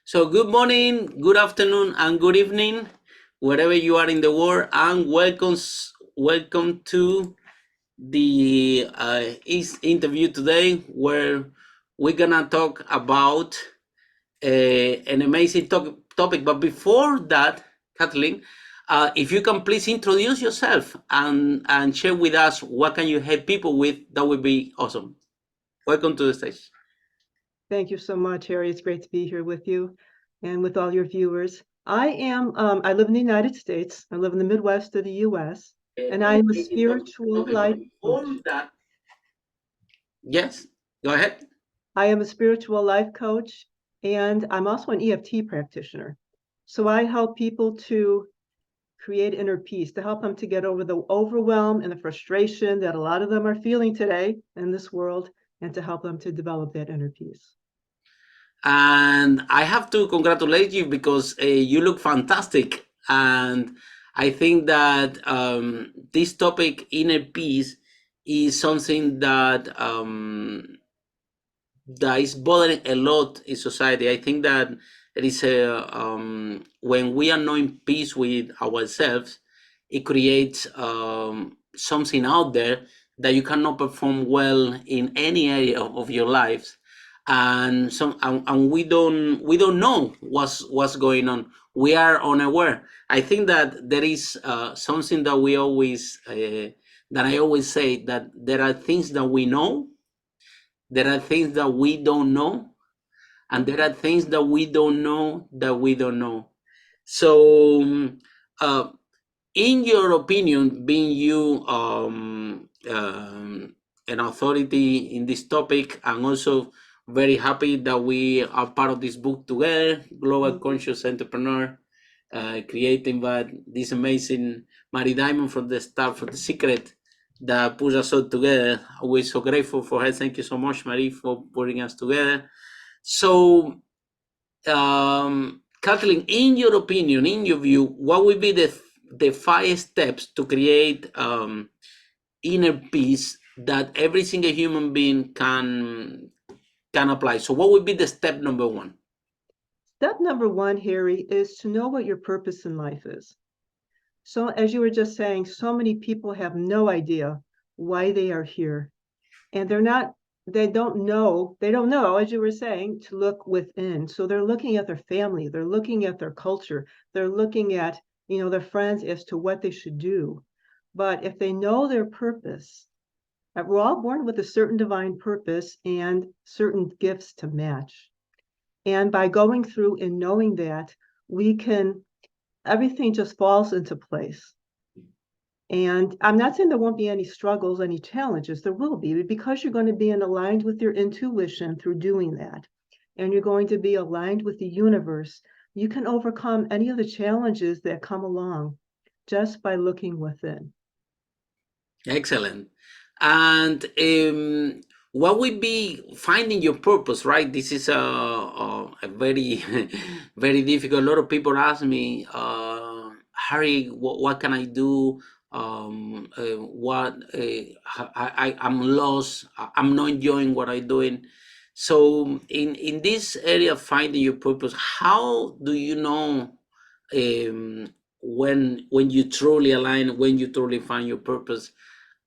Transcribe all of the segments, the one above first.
So, good morning, good afternoon, and good evening, wherever you are in the world, and welcome to the interview today, where we're gonna talk about an amazing topic. But before that, Kathleen, if you can please introduce yourself and share with us what can you help people with, that would be awesome. Welcome to the stage. Thank you so much, Harry. It's great to be here with you and with all your viewers. I live in the United States. I live in the Midwest of the US, and I am a spiritual Okay, but life before coach. that, yes, go ahead. I am a spiritual life coach, and I'm also an EFT practitioner. So I help people to create inner peace, to help them to get over the overwhelm and the frustration that a lot of them are feeling today in this world, and to help them to develop that inner peace. And I have to congratulate you because you look fantastic. And I think that this topic, inner peace, is something that is bothering a lot in society. I think that it is when we are not in peace with ourselves, it creates something out there that you cannot perform well in any area of your lives, and we don't know what's going on. We are unaware. I think that there is something that we always that I always say, that there are things that we know, there are things that we don't know, and there are things that we don't know that we don't know. So, uh, in your opinion, being you an authority in this topic, and also very happy that we are part of this book together, Global Conscious Entrepreneur, creating that this amazing Mary Diamond from the start, from the secret that put us all together. We're so grateful for her. Thank you so much, Marie, for putting us together. So, Kathleen, in your opinion, in your view, what would be the 5 steps to create inner peace that every single human being can apply? So, what would be the step number one? Step number one, Harry, is to know what your purpose in life is. So, as you were just saying, so many people have no idea why they are here. And they don't know, as you were saying, to look within. So they're looking at their family, they're looking at their culture, they're looking at, their friends as to what they should do. But if they know their purpose, we're all born with a certain divine purpose and certain gifts to match. And by going through and knowing that, everything just falls into place. And I'm not saying there won't be any struggles, any challenges. There will be, because you're going to be aligned with your intuition through doing that. And you're going to be aligned with the universe. You can overcome any of the challenges that come along just by looking within. Excellent. And what would be finding your purpose, right? This is a very, very difficult. A lot of people ask me, Harry, what can I do? I'm lost. I'm not enjoying what I'm doing. So, in this area of finding your purpose, how do you know when you truly align, when you truly find your purpose?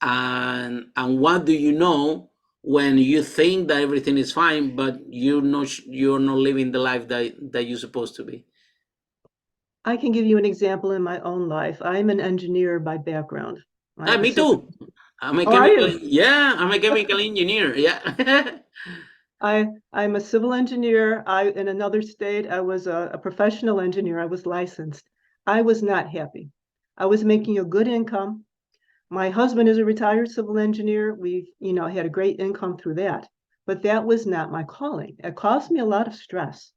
And what do you know when you think that everything is fine, but you're not living the life that you're supposed to be? I can give you an example in my own life. I'm an engineer by background. I have a Me civil. too. Oh, are you? Yeah, I'm a chemical engineer. Yeah. I'm a civil engineer. In another state, I was a professional engineer. I was licensed. I was not happy. I was making a good income. My husband is a retired civil engineer. We've, had a great income through that, but that was not my calling. It caused me a lot of stress.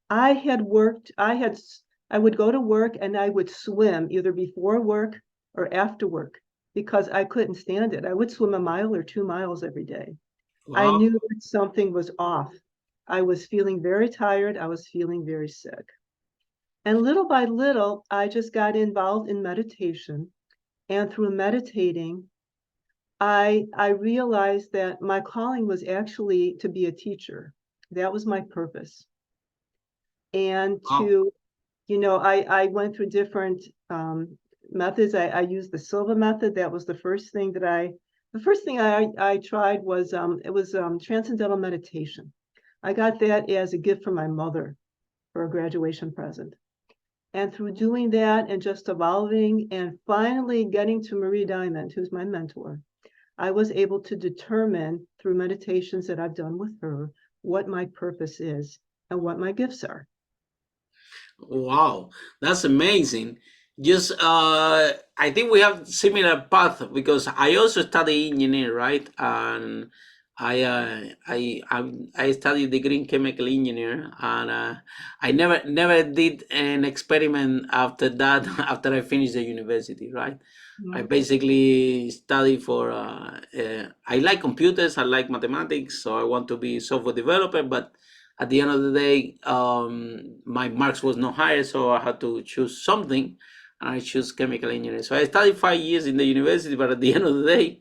I had worked, I would go to work and I would swim either before work or after work because I couldn't stand it. I would swim a mile or 2 miles every day. I Wow. knew that something was off. I was feeling very tired. I was feeling very sick. And little by little, I just got involved in meditation. And through meditating, I realized that my calling was actually to be a teacher. That was my purpose. and Wow. to, I went through different methods. I used the Silva method. That was the first thing I tried was transcendental meditation. I got that as a gift from my mother for a graduation present. And through doing that and just evolving and finally getting to Marie Diamond, who's my mentor, I was able to determine through meditations that I've done with her what my purpose is and what my gifts are. Wow, that's amazing. Just I think we have similar path because I also study engineer, right? And I studied degree in chemical engineer, and I never did an experiment after that. After I finished the university, right? I Mhm. basically study for. I like computers, I like mathematics, so I want to be software developer, but at the end of the day, my marks was not higher, so I had to choose something, and I choose chemical engineering. So I studied 5 years in the university, but at the end of the day,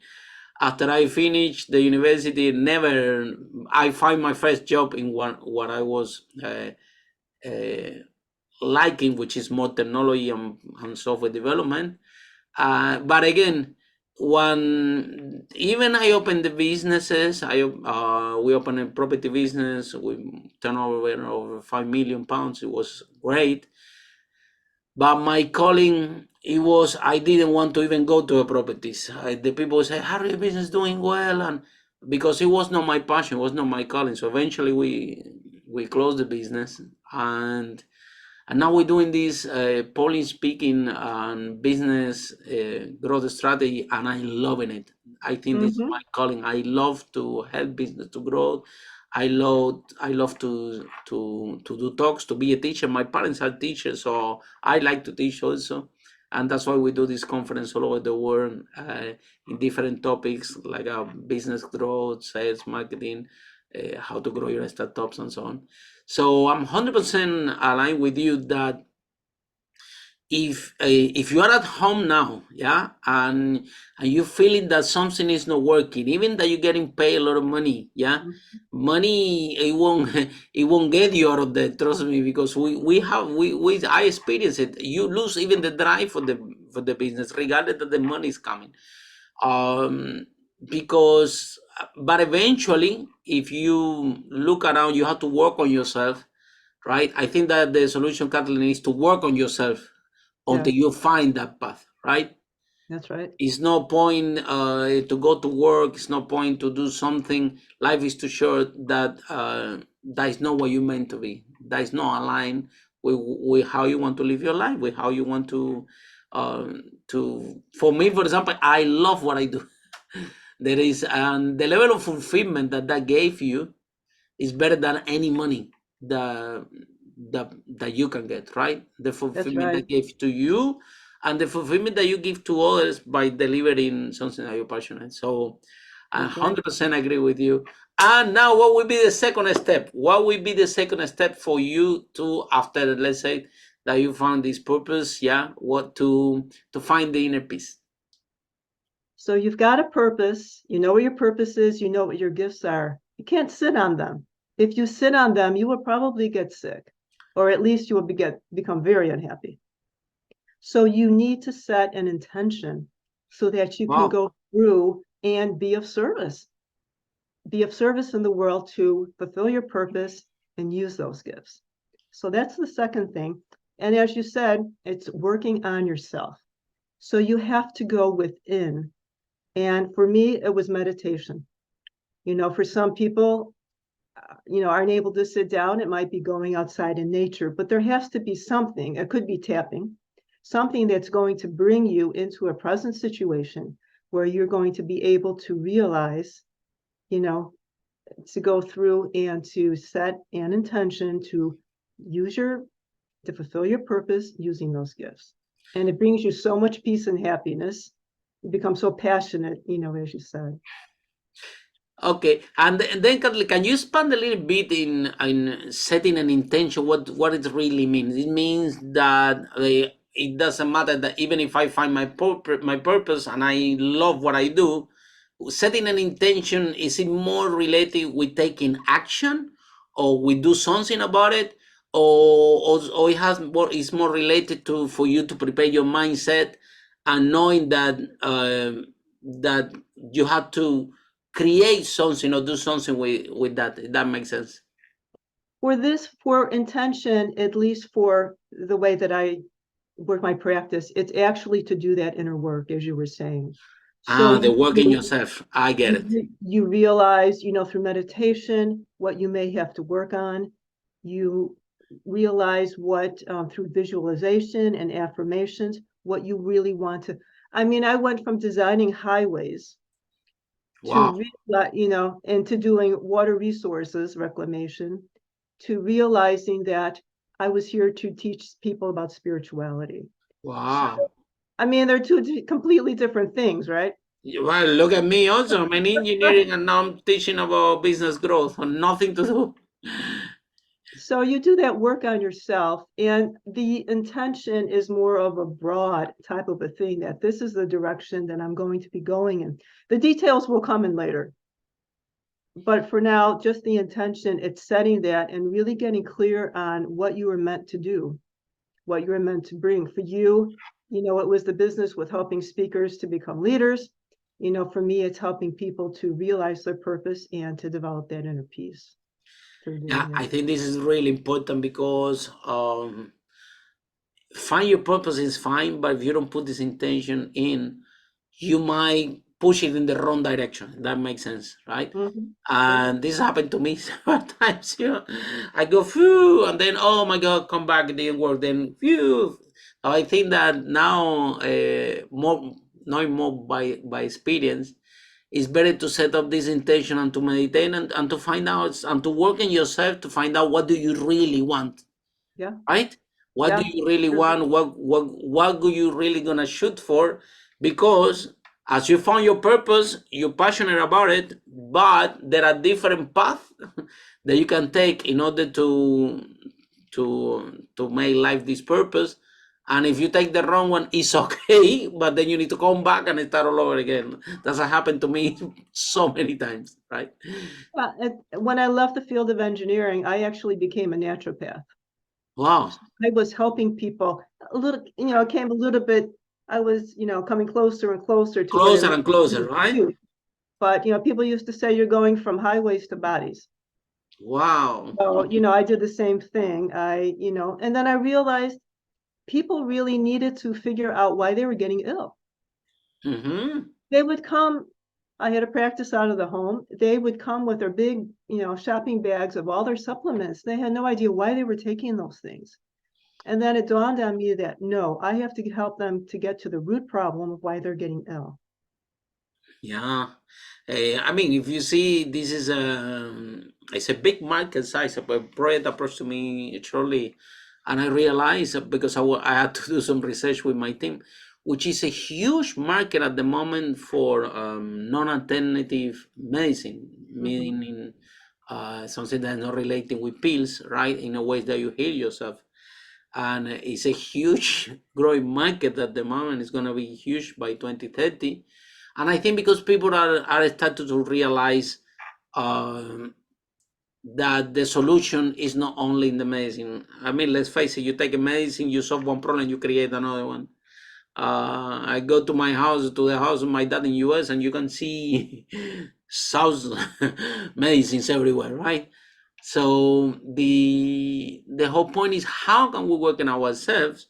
after I finished the university, never I find my first job in what I was uh, liking, which is more technology and software development. But again, when even I opened the businesses, we opened a property business. We turned over 5 million pounds. It was great. But my calling, it was I didn't want to even go to a properties. The people say, "How are your business doing well?" And because it was not my passion, it was not my calling. So eventually we closed the business, and now we're doing this Polish speaking and business growth strategy, and I'm loving it. I think this is my Mm-hmm. calling. I love to help business to grow. I love to do talks, to be a teacher. My parents are teachers, so I like to teach also, and that's why we do this conference all over the world in different topics like business growth, sales, marketing, how to grow your startups, and so on. So I'm 100% aligned with you that if you are at home now, yeah, and you feeling that something is not working, even that you're getting paid a lot of money, yeah, money it won't get you out of that. Trust me, because we I experience it. You lose even the drive for the business, regardless that the money is coming. Um, because, but eventually, if you look around, you have to work on yourself, right? I think that the solution, Kathleen, is to work on yourself until Yes, you find that path, right? that's right. It's no point to go to work. It's no point to do something. Life is too short. That is not what you meant to be. That is not aligned with how you want to live your life, with how you want to. For me, for example, I love what I do. There is the level of fulfillment that gave you is better than any money that that you can get, right? The That's fulfillment right. that gave to you, and the fulfillment that you give to others by delivering something that you're passionate. So I That's right. 100% agree with you. And now, what will be the second step? What will be the second step for you to, after, let's say, that you found this purpose? Yeah, what to find the inner peace? So you've got a purpose. You know what your purpose is. You know what your gifts are. You can't sit on them. If you sit on them, you will probably get sick, or at least you will become very unhappy. So you need to set an intention so that you can Wow. go through and be of service. Be of service in the world to fulfill your purpose and use those gifts. So that's the second thing. And as you said, it's working on yourself. So you have to go within. And for me, it was meditation. For some people, aren't able to sit down, it might be going outside in nature, but there has to be something. It could be tapping, something that's going to bring you into a present situation where you're going to be able to realize, you know, to go through and to set an intention to use to fulfill your purpose using those gifts. And it brings you so much peace and happiness. You become so passionate, as you said. Okay, and then can you expand a little bit in setting an intention? What it really means? It means that it doesn't matter that even if I find my purpose and I love what I do, setting an intention, is it more related with taking action, or we do something about it, or it has more, it's more related to for you to prepare your mindset and knowing that that you have to create something or do something with that, if that makes sense. For intention, at least for the way that I work my practice, it's actually to do that inner work, as you were saying. So The work in yourself, I get it. you realize, through meditation, what you may have to work on. You realize what, through visualization and affirmations, what you really want to. I mean, I went from designing highways Wow. and to doing water resources reclamation, to realizing that I was here to teach people about spirituality. So, Wow. I mean, they're two completely different things, right? Well, look at me also. I'm in engineering and now I'm teaching about business growth and nothing to do. So you do that work on yourself, and the intention is more of a broad type of a thing, that this is the direction that I'm going to be going in. The details will come in later. But for now, just the intention, it's setting that and really getting clear on what you were meant to do, what you were meant to bring. For you, it was the business with helping speakers to become leaders. For me, it's helping people to realize their purpose and to develop that inner peace through Yeah, doing I that. think this is really important because find your purpose is fine, but if you don't put this intention in, you might push it in the wrong direction. That makes sense, right? Mm-hmm. Yep. And this happened to me several times. I go phew, and then oh my god, come back, it didn't work. Then phew. So I think that now, more knowing more by experience, it's better to set up this intention and to meditate and to find out and to work in yourself to find out what do you really want, Yeah. right? What do Yeah. you really Sure. want? What are you really gonna shoot for? Because as you found your purpose, you're passionate about it, but there are different paths that you can take in order to make life this purpose. And if you take the wrong one, it's okay, but then you need to come back and start all over again. That's what happened to me so many times, right? When I left the field of engineering, I actually became a naturopath. Wow. So I was helping people a little, it came a little bit, I was, coming closer and closer to what I Closer really and closer, wanted to right? do. But, people used to say you're going from highways to bodies. Wow. So, I did the same thing. And then I realized people really needed to figure out why they were getting ill. Mm-hmm. They would come, I had a practice out of the home. They would come with their big, shopping bags of all their supplements. They had no idea why they were taking those things. And then it dawned on me that no, I have to help them to get to the root problem of why they're getting ill. Yeah. I mean, if you see, this is it's a big market size. A project approached to me shortly, and I realized because I had to do some research with my team, which is a huge market at the moment for non-alternative medicine, Mm-hmm. meaning something that's not relating with pills, right? In a way that you heal yourself. And it's a huge growing market at the moment. It's going to be huge by 2030. And I think because people are starting to realize um, that the solution is not only in the medicine. I mean, let's face it, you take a medicine, you solve one problem, you create another one. I go to the house of my dad in US, and you can see South medicines everywhere, right? So the whole point is how can we work on ourselves,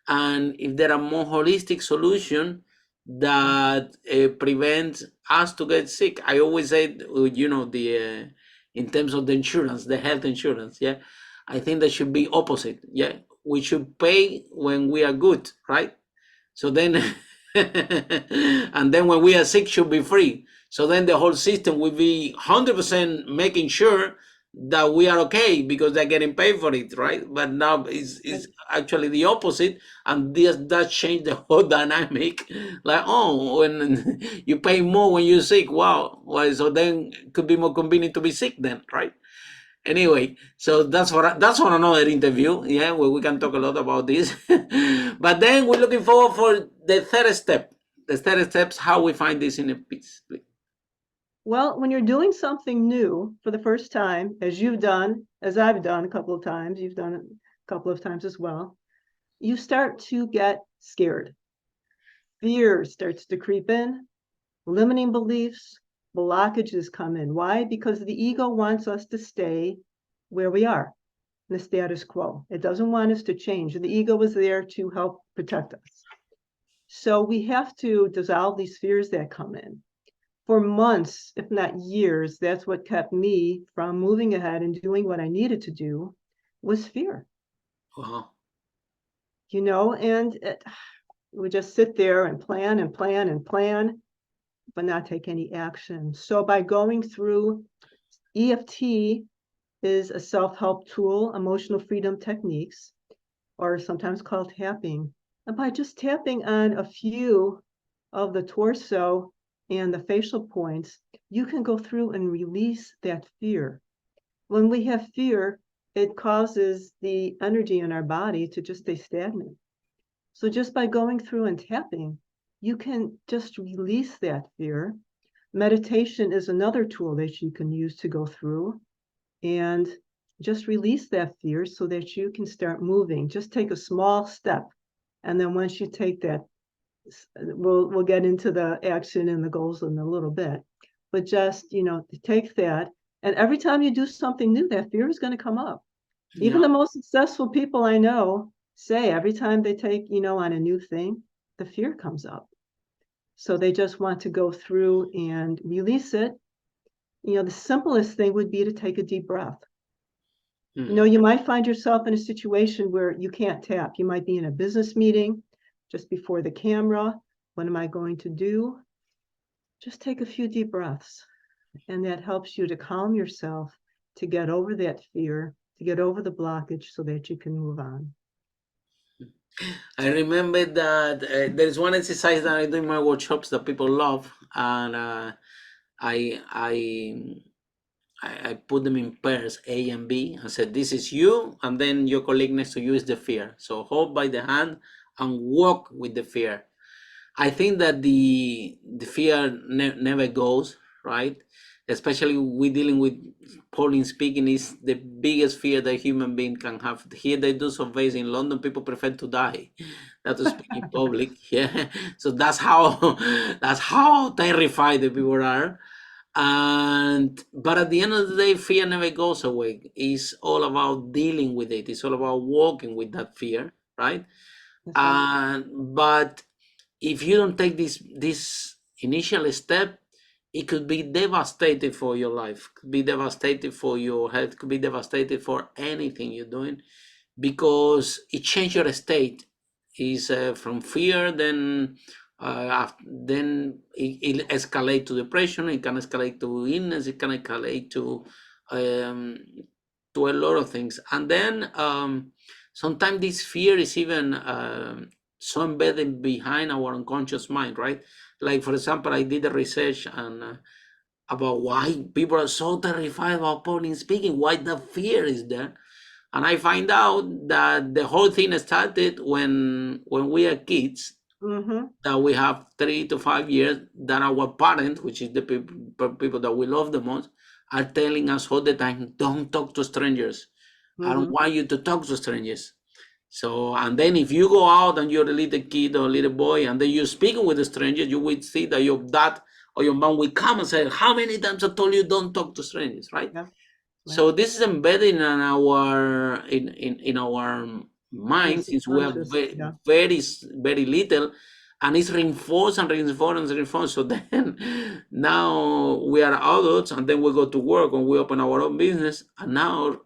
and if there are more holistic solution that prevent us to get sick. I always say, the in terms of the insurance, the health insurance, yeah, I think that should be opposite. Yeah, we should pay when we are good, right? So then, and then when we are sick, should be free. So then the whole system will be 100% making sure that we are okay because they're getting paid for it, right? But now it's actually the opposite, and this does change the whole dynamic. Like, oh, when you pay more when you're sick, wow. Well, so then it could be more convenient to be sick then, right? Anyway, so that's for another interview, yeah, where we can talk a lot about this. But then we're looking forward for the third step. The third step is how we find this inner peace. Well, when you're doing something new for the first time, as you've done, as I've done a couple of times, you've done it a couple of times as well, you start to get scared. Fear starts to creep in, limiting beliefs, blockages come in. Why? Because the ego wants us to stay where we are, in the status quo. It doesn't want us to change. The ego is there to help protect us. So we have to dissolve these fears that come in. For months, if not years, that's what kept me from moving ahead and doing what I needed to do was fear, Wow. and we just sit there and plan and plan and plan, but not take any action. So by going through EFT is a self-help tool, emotional freedom techniques, or sometimes called tapping. And by just tapping on a few of the torso and the facial points, you can go through and release that fear. When we have fear, it causes the energy in our body to just stay stagnant. So just by going through and tapping, you can just release that fear. Meditation is another tool that you can use to go through and just release that fear so that you can start moving. Just take a small step. And then once you take that, we'll get into the action and the goals in a little bit. But just, take that. And every time you do something new, that fear is going to come up. Even Yeah. the most successful people I know say every time they take, on a new thing, the fear comes up. So they just want to go through and release it. The simplest thing would be to take a deep breath. You might find yourself in a situation where you can't tap. You might be in a business meeting just before the camera. What am I going to do? Just take a few deep breaths. And that helps you to calm yourself, to get over that fear, to get over the blockage so that you can move on. I remember that there's one exercise that I do in my workshops that people love, and I I I put them in pairs, A and B. I said, "This is you," and then your colleague next to you is the fear. So hold by the hand and walk with the fear. I think that the fear never goes, right. Especially we dealing with Pauline speaking is the biggest fear that human being can have. Here they do surveys in London. People prefer to die than to speak in public. Yeah, so that's how terrified the people are. And but at the end of the day, fear never goes away. It's all about dealing with it. It's all about walking with that fear, right? That's right. But if you don't take this initial step, it could be devastating for your life, could be devastating for your health, could be devastating for anything you're doing, because it changes your state. Is from fear, then it escalate to depression. It can escalate to illness. It can escalate um, to a lot of things. And then sometimes this fear is even so embedded behind our unconscious mind, right? Like for example, I did a research and about why people are so terrified about public speaking, why the fear is there. And I find out that the whole thing started when we are kids, Mm-hmm. that we have 3 to 5 years, that our parents, which is the people that we love the most, are telling us all the time, don't talk to strangers. I don't Mm-hmm. want you to talk to strangers. So, and then if you go out and you're a little kid or a little boy, and then you're speaking with a stranger, you will see that your dad or your mom will come and say, how many times I told you don't talk to strangers, right? Yeah. Right. So this is embedded in our In mind the since we are conscious. Yeah. very little, and it's reinforced and reinforced and reinforced. So then now we are adults, and then we go to work and we open our own business, and now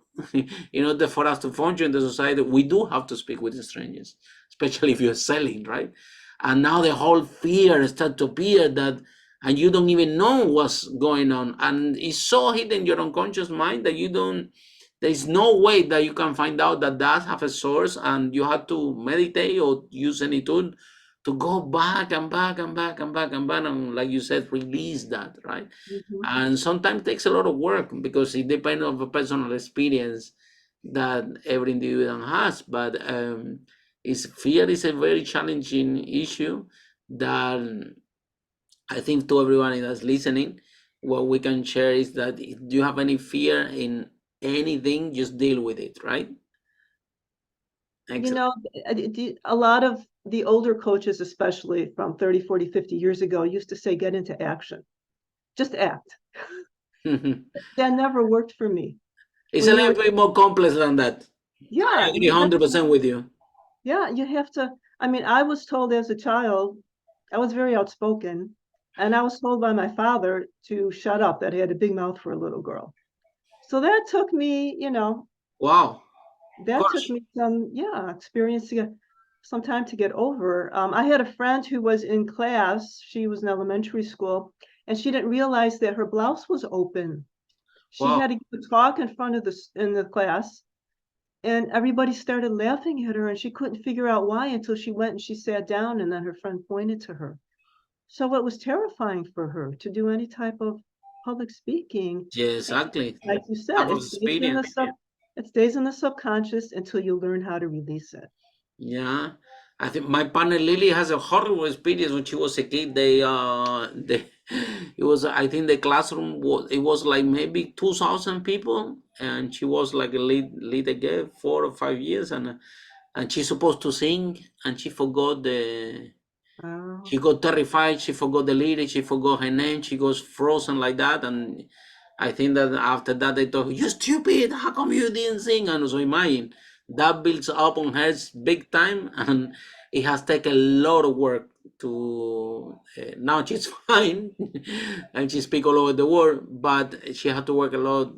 in order for us to function in the society, we do have to speak with strangers, especially if you're selling, right? And now the whole fear start to appear that, and you don't even know what's going on, and it's so hidden in your unconscious mind that you don't, there's no way that you can find out that that have a source, and you have to meditate or use any tool to go back and back and back and back and back, and like you said, release that, right? Mm-hmm. And sometimes takes a lot of work because it depends on the personal experience that every individual has. But is fear is a very challenging issue that I think to everyone that's listening, what we can share is that if you have any fear in anything, just deal with it, right? You Excellent. know, a lot of the older coaches, especially from 30, 40, 50 years ago, used to say, get into action. Just act. That never worked for me. It's When a you little were, bit more complex than that. I yeah, agree 100% with you. yeah, you have to. I mean, I was told as a child, I was very outspoken, and I was told by my father to shut up, that I had a big mouth for a little girl. So that took me, Wow. Of that took course. me some, yeah, experience to get some time to get over. I had a friend who was in class. She was in elementary school, and she didn't realize that her blouse was open. She Wow. had to give a talk in front of in the class, and everybody started laughing at her, and she couldn't figure out why until she went and she sat down, and then her friend pointed to her. So it was terrifying for her to do any type of public speaking. Yeah, And exactly. like you said, Have experience. it stays in the subconscious until you learn how to release it. Yeah, I think my partner Lily has a horrible experience when she was a kid. It was, I think the classroom was like maybe 2,000 people, and she was like a lead again 4 or 5 years, and she's supposed to sing, and she forgot the. Oh, She got terrified. She forgot the lyrics. She forgot her name. She goes frozen like that, and I think that after that they thought, "You stupid! How come you didn't sing?" And so imagine that builds up on her big time, and it has taken a lot of work to. Now she's fine, and she speaks all over the world, but she had to work a lot.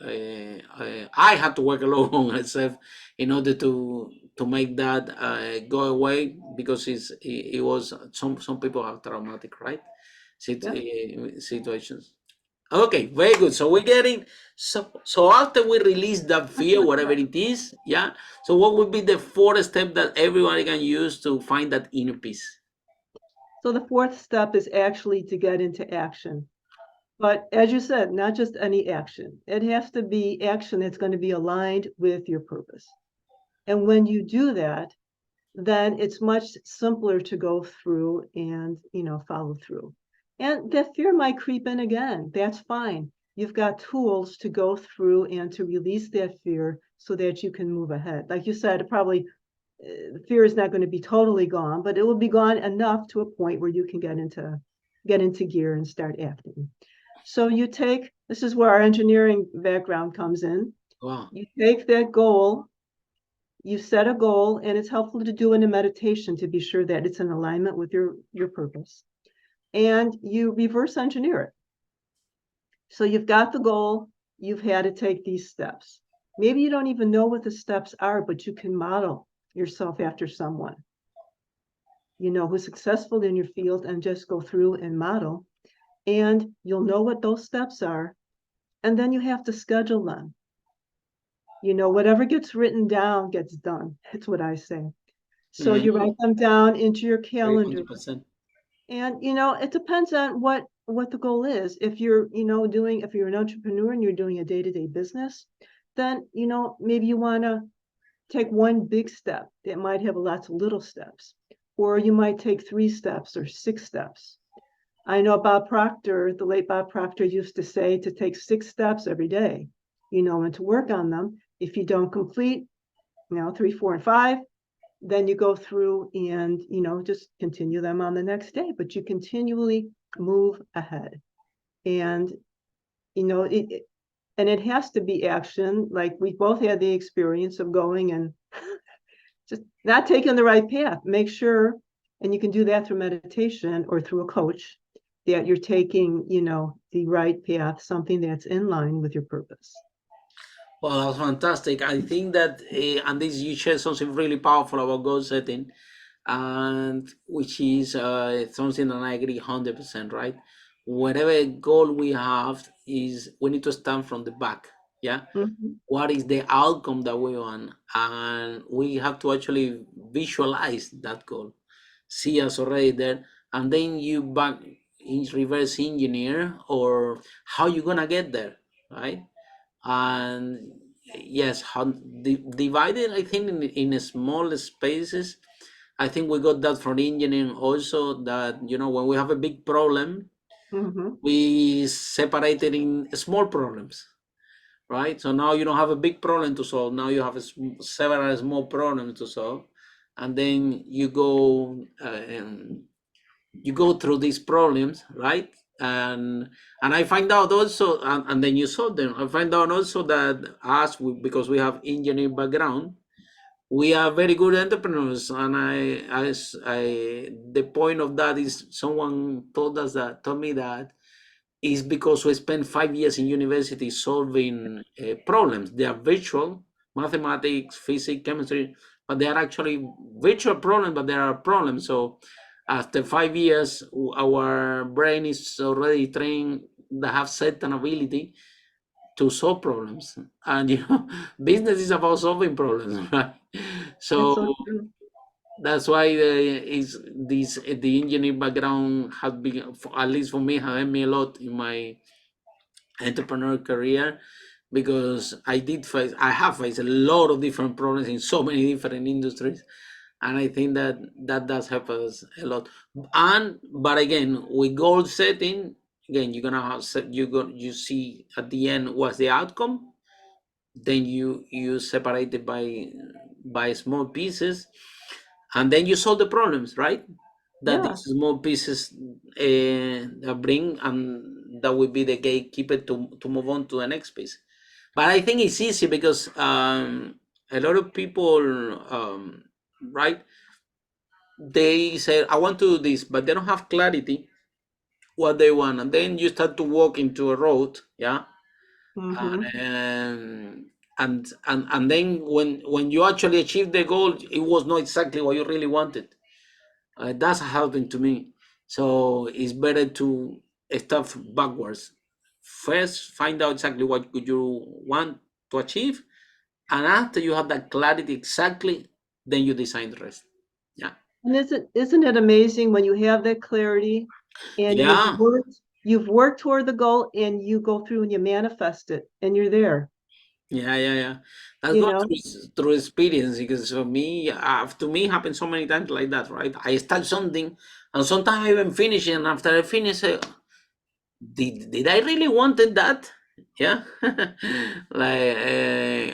I had to work a lot on herself in order to make that go away, because it was some people have traumatic, right? yeah. Situations. Okay, very good. So we're getting, so after we release that fear, whatever it is, yeah. So what would be the fourth step that everybody can use to find that inner peace? So the fourth step is actually to get into action. But as you said, not just any action. It has to be action that's going to be aligned with your purpose. And when you do that, then it's much simpler to go through and, follow through. And that fear might creep in again. That's fine. You've got tools to go through and to release that fear so that you can move ahead. Like you said, probably the fear is not going to be totally gone, but it will be gone enough to a point where you can get into gear and start acting. So this is where our engineering background comes in. Wow. You take that goal, you set a goal, and it's helpful to do in a meditation to be sure that it's in alignment with your purpose. And you reverse engineer it. So you've got the goal, you've had to take these steps. Maybe you don't even know what the steps are, but you can model yourself after someone, who's successful in your field, and just go through and model. And you'll know what those steps are. And then you have to schedule them. Whatever gets written down gets done. That's what I say. So you Mm-hmm. write them down into your calendar. 100%. And it depends on what the goal is. If you're, if you're an entrepreneur and you're doing a day-to-day business, then, maybe you want to take one big step that might have lots of little steps, or you might take 3 steps or 6 steps. I know Bob Proctor, the late Bob Proctor, used to say to take 6 steps every day, and to work on them. If you don't complete, 3, 4, and 5, then you go through and, just continue them on the next day, but you continually move ahead. And, and it has to be action. Like we both had the experience of going and just not taking the right path. Make sure, and you can do that through meditation or through a coach, that you're taking, the right path, something that's in line with your purpose. Well, that's fantastic. I think that, and this you share something really powerful about goal setting, and which is something that I agree 100%, right? Whatever goal we have is we need to stand from the back. Yeah. Mm-hmm. What is the outcome that we want? And we have to actually visualize that goal, see us already there, and then you back in reverse engineer or how you gonna get there, right? And yes, how divided, I think, in small spaces. I think we got that from engineering also, that when we have a big problem, Mm-hmm. We separated in small problems, right? So now you don't have a big problem to solve. Now you have several small problems to solve, and then you go through these problems, right? And I find out also, and then you solve them. I find out also that because we have engineering background, we are very good entrepreneurs. And the point of that is someone told me that is because we spent 5 years in university solving problems. They are virtual, mathematics, physics, chemistry, but they are actually virtual problems, but there are problems. So after 5 years, our brain is already trained that have certain ability to solve problems. And business is about solving problems, right? That's So so true. that's why the engineering background has been, at least for me, has helped me a lot in my entrepreneur career, because I have faced a lot of different problems in so many different industries, and I think that does help us a lot. But again, with goal setting, again, you're gonna have you see at the end what's the outcome, then you separate it by small pieces, and then you solve the problems, right? That Yeah. these small pieces bring, and that will be the gatekeeper to move on to the next piece. But I think it's easy because a lot of people, right, they say I want to do this, but they don't have clarity what they want, and then you start to walk into a road, yeah. Mm-hmm. And then when you actually achieve the goal, it was not exactly what you really wanted. That's happened to me. So it's better to start backwards. First, find out exactly what you want to achieve, and after you have that clarity exactly, then you design the rest. Yeah, And isn't it amazing when you have that clarity and yeah, you've worked toward the goal and you go through and you manifest it and you're there, yeah. That's you going know? through experience, because for me, to me, happened so many times like that. Right, I start something, and sometimes I even finish it, and after I finish it, did I really wanted that? Yeah, like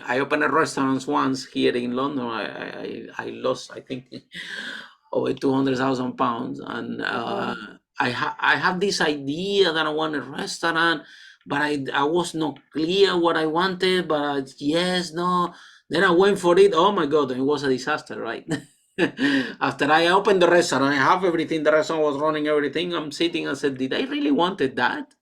I opened a restaurant once here in London. I lost, I think, over 200,000 pounds, and Wow. I have this idea that I want a restaurant, but I was not clear what I wanted. But yes, no. Then I went for it. Oh my god, it was a disaster, right? After I opened the restaurant, I have everything. The restaurant was running everything. I'm sitting and said, did I really wanted that?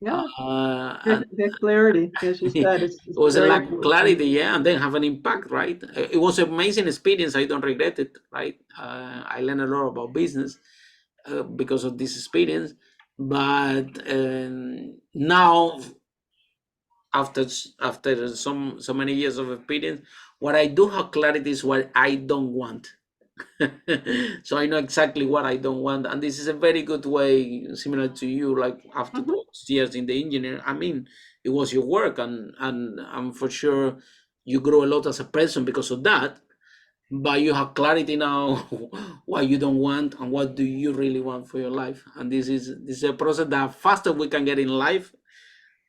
Yeah. And That clarity, as you said, it is was a very lack of important. clarity, yeah, and then have an impact, right? It was an amazing experience. I don't regret it, right? I learned a lot about business because of this experience. But now, after so many years of experience, what I do have clarity is what I don't want. So I know exactly what I don't want, and this is a very good way, similar to you. Like after Mhm. those years in the engineer, I mean, it was your work, and for sure you grow a lot as a person because of that. But you have clarity now what you don't want and what do you really want for your life, and this is a process that faster we can get in life.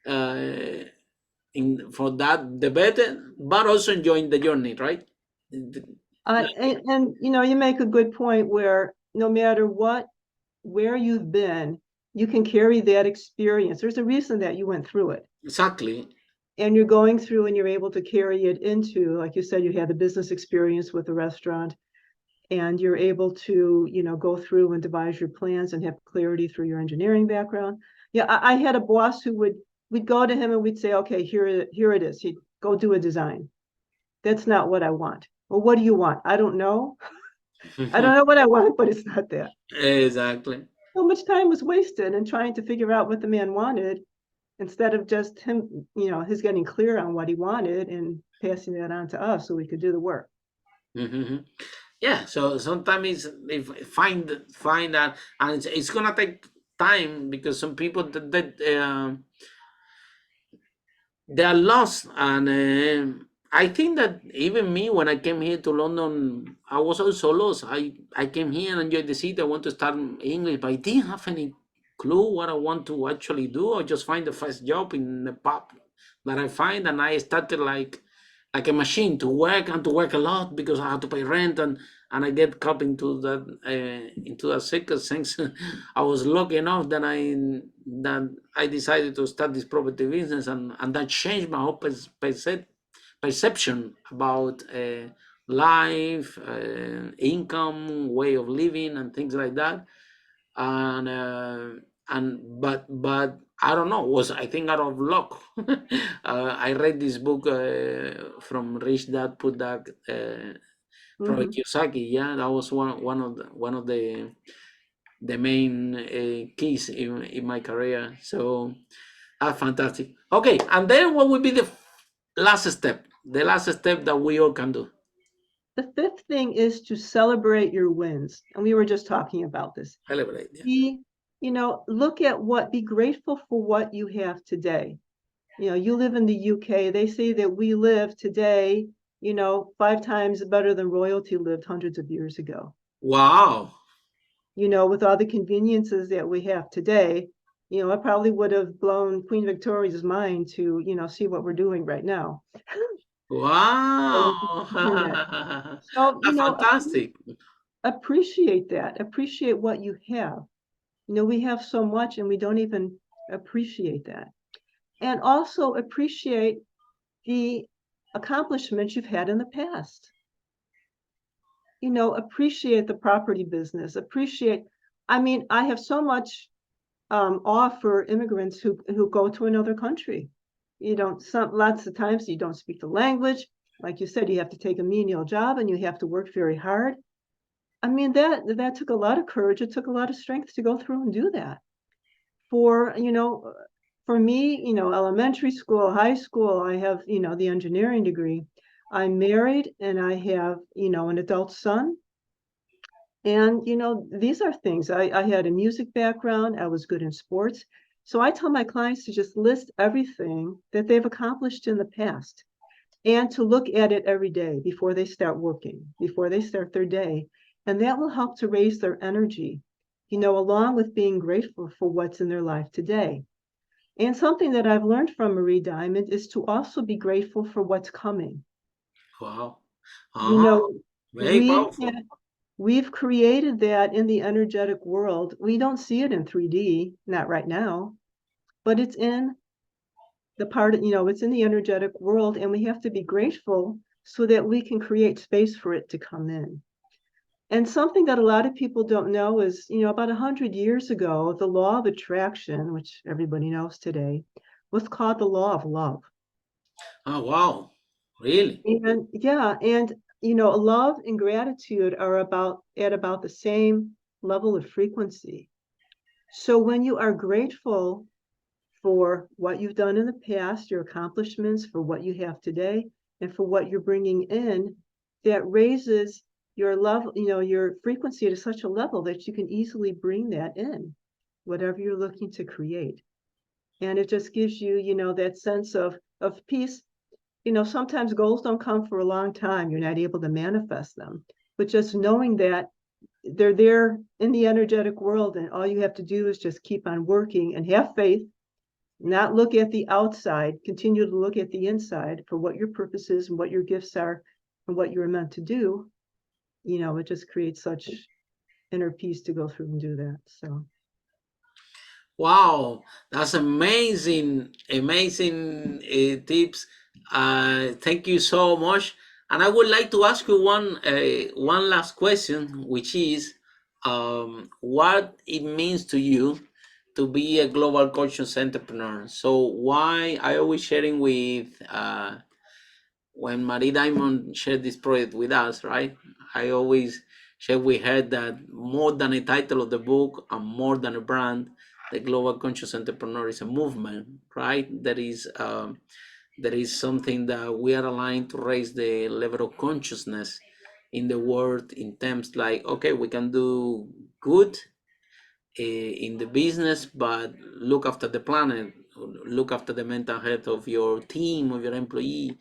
Uh, for that, the better, but also enjoying the journey, right? And you make a good point where no matter where you've been, you can carry that experience. There's a reason that you went through it. Exactly. And you're going through and you're able to carry it into, like you said, you had the business experience with the restaurant, and you're able to, go through and devise your plans and have clarity through your engineering background. Yeah, I had a boss who we'd go to him and we'd say, okay, here it is. He'd go do a design. That's not what I want. Well, what do you want? I don't know. I don't know what I want, but it's not that. Exactly. So much time was wasted in trying to figure out what the man wanted instead of just him, his getting clear on what he wanted and passing that on to us so we could do the work. Hmm. Yeah. So sometimes if find that, and it's gonna take time, because some people they are lost, and I think that even me, when I came here to London, I was also lost. I came here and enjoyed the city. I want to start English, but I didn't have any clue what I want to actually do, or just find the first job in the pub that I find, and I started like a machine to work and to work a lot because I had to pay rent, and I get caught into that cycle since I was lucky enough that I decided to start this property business, and that changed my whole perception about life, income, way of living, and things like that. And but I don't know. Was I think out of luck. I read this book from Rich Dad Poor Dad, Robert Hmm. Kiyosaki. Yeah, that was one of the main keys in my career. So fantastic. Okay, and then what would be the last step? The last step that we all can do. The fifth thing is to celebrate your wins. And we were just talking about this. Celebrate. Yeah. Be, look at be grateful for what you have today. You live in the UK. They say that we live today, 5 times better than royalty lived hundreds of years ago. Wow. With all the conveniences that we have today, it probably would have blown Queen Victoria's mind to, see what we're doing right now. Wow. So, That's fantastic. appreciate that. Appreciate what you have. We have so much and we don't even appreciate that. And also appreciate the accomplishments you've had in the past. Appreciate the property business. I have so much awe for immigrants who go to another country. Lots of times you don't speak the language. Like you said, you have to take a menial job and you have to work very hard. That took a lot of courage. It took a lot of strength to go through and do that. For, for me, elementary school, high school, I have, the engineering degree. I'm married and I have, an adult son. And, these are things. I had a music background. I was good in sports. So I tell my clients to just list everything that they've accomplished in the past and to look at it every day before they start working, before they start their day. And that will help to raise their energy, along with being grateful for what's in their life today. And something that I've learned from Marie Diamond is to also be grateful for what's coming. Wow. You Uh-huh. know, Very we powerful. we've created that in the energetic world. We don't see it in 3D, not right now, but it's in it's in the energetic world, and we have to be grateful so that we can create space for it to come in. And something that a lot of people don't know is, about 100 years ago, the law of attraction, which everybody knows today, was called the law of love. Oh, wow. Really? And yeah, and love and gratitude are at about the same level of frequency. So when you are grateful for what you've done in the past, your accomplishments, for what you have today, and for what you're bringing in, that raises your level, your frequency to such a level that you can easily bring that in, whatever you're looking to create. And it just gives you, that sense of peace. Sometimes goals don't come for a long time. You're not able to manifest them. But just knowing that they're there in the energetic world, and all you have to do is just keep on working and have faith, not look at the outside, continue to look at the inside for what your purpose is and what your gifts are and what you're meant to do. It just creates such inner peace to go through and do that. So Wow. That's amazing. Amazing tips. Thank you so much. And I would like to ask you one last question, which is what it means to you to be a global conscious entrepreneur. So why I always sharing with when Marie Diamond shared this project with us, right? I always share with her that more than a title of the book and more than a brand, the Global Conscious Entrepreneur is a movement, right? That is something that we are aligned to raise the level of consciousness in the world in terms like, okay, we can do good in the business, but look after the planet, look after the mental health of your team, of your employee,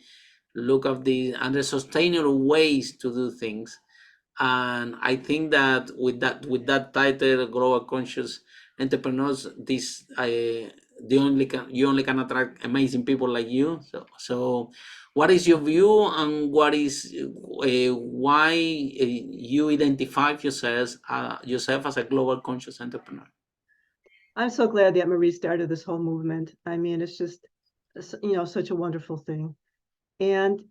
look at the under sustainable ways to do things. And I think that with that title, global conscious entrepreneurs, this you only can attract amazing people like you. So what is your view, and what is why you identify yourself as a global conscious entrepreneur? I'm so glad that Marie started this whole movement. I mean, it's just, such a wonderful thing. And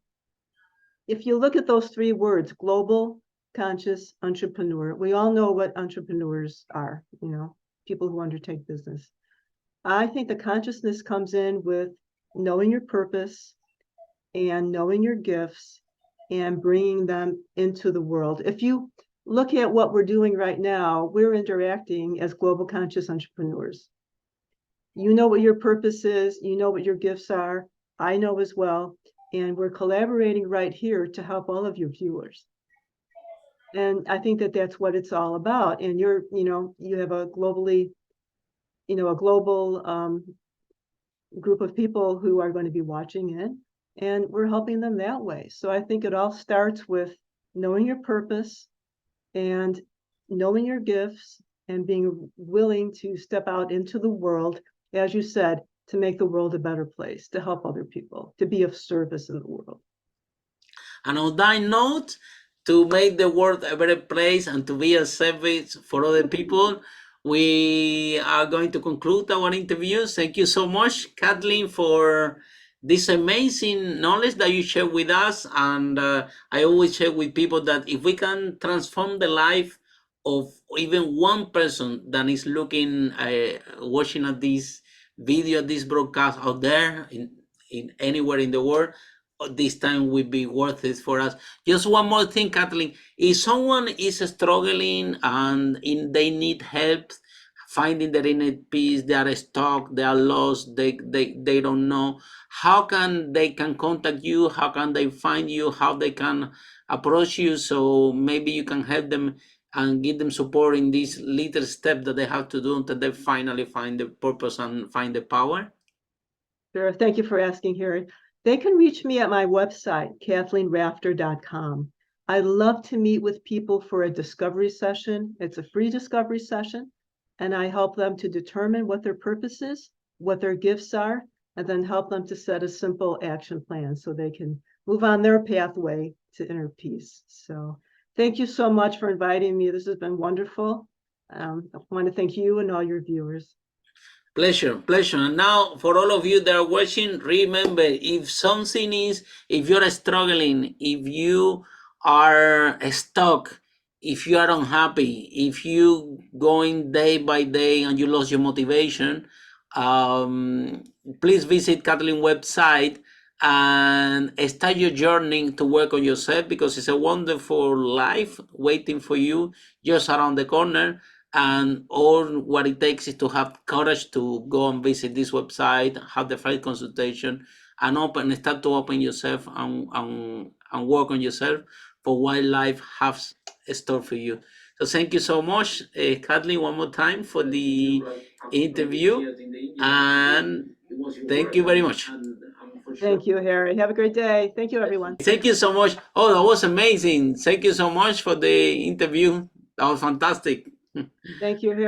if you look at those three words, global, conscious, entrepreneur, we all know what entrepreneurs are, people who undertake business. I think the consciousness comes in with knowing your purpose and knowing your gifts and bringing them into the world. If you look at what we're doing right now, we're interacting as global conscious entrepreneurs. You know what your purpose is, you know what your gifts are, I know as well, and we're collaborating right here to help all of your viewers. And I think that that's what it's all about. And you have a global group of people who are going to be watching it, and we're helping them that way. So I think it all starts with knowing your purpose and knowing your gifts and being willing to step out into the world, as you said, to make the world a better place, to help other people, to be of service in the world. And on that note, to make the world a better place and to be a service for other people, we are going to conclude our interview. Thank you so much, Kathleen, for this amazing knowledge that you share with us. And I always share with people that if we can transform the life of even one person that is looking, watching at this video, this broadcast out there in anywhere in the world, this time will be worth it for us. Just one more thing, Kathleen. If someone is struggling and they need help finding their inner peace, they are stuck, they are lost, they don't know, how can they can contact you? How can they find you? How they can approach you? So maybe you can help them and give them support in this little step that they have to do until they finally find the purpose and find the power. Sure. Thank you for asking, Harry. They can reach me at my website, KathleenRafter.com. I love to meet with people for a discovery session. It's a free discovery session, and I help them to determine what their purpose is, what their gifts are, and then help them to set a simple action plan so they can move on their pathway to inner peace. So thank you so much for inviting me. This has been wonderful. I want to thank you and all your viewers. Pleasure. And now, for all of you that are watching, remember, if you're struggling, if you are stuck, if you are unhappy, if you going day by day and you lost your motivation, please visit Kathleen's website and start your journey to work on yourself, because it's a wonderful life waiting for you just around the corner. And all what it takes is to have courage to go and visit this website, have the free consultation, and start to open yourself and work on yourself for what life has in store for you. So thank you so much, Kathleen, one more time for the interview, and thank you very much. Thank you, Harry. Have a great day. Thank you, everyone. Thank you so much. Oh, that was amazing. Thank you so much for the interview. That was fantastic. Thank you, Harry.